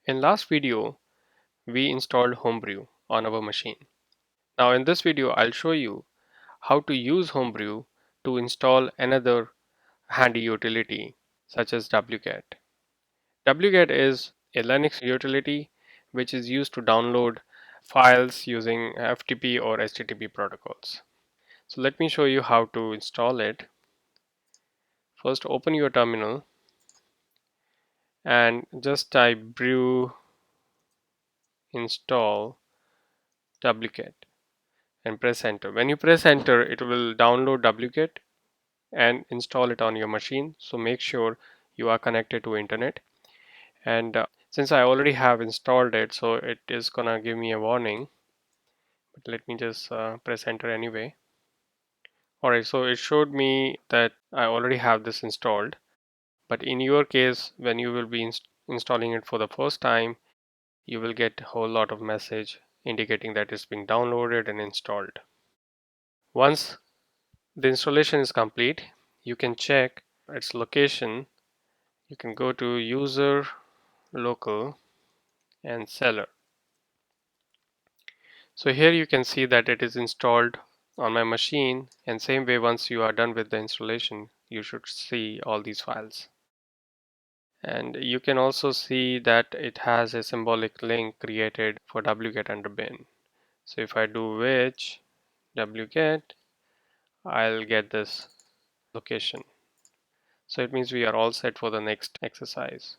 In last video, we installed Homebrew on our machine. Now in this video, I'll show you how to use Homebrew to install another handy utility such as wget. Wget is a Linux utility which is used to download files using FTP or HTTP protocols. So let me show you how to install it. First, open your terminal and just type brew install wget and press enter. When you press enter, it will download wget and install it on your machine. So make sure you are connected to internet. And since I already have installed it, so it is gonna give me a warning. But let me just press enter anyway. Alright, so it showed me that I already have this installed. But in your case, when you will be installing it for the first time, you will get a whole lot of message indicating that it's being downloaded and installed. Once the installation is complete, you can check its location. You can go to user, local, and seller. So here you can see that it is installed on my machine, and same way once you are done with the installation, you should see all these files. And you can also see that it has a symbolic link created for wget under bin. So if I do which wget, I'll get this location. So it means we are all set for the next exercise.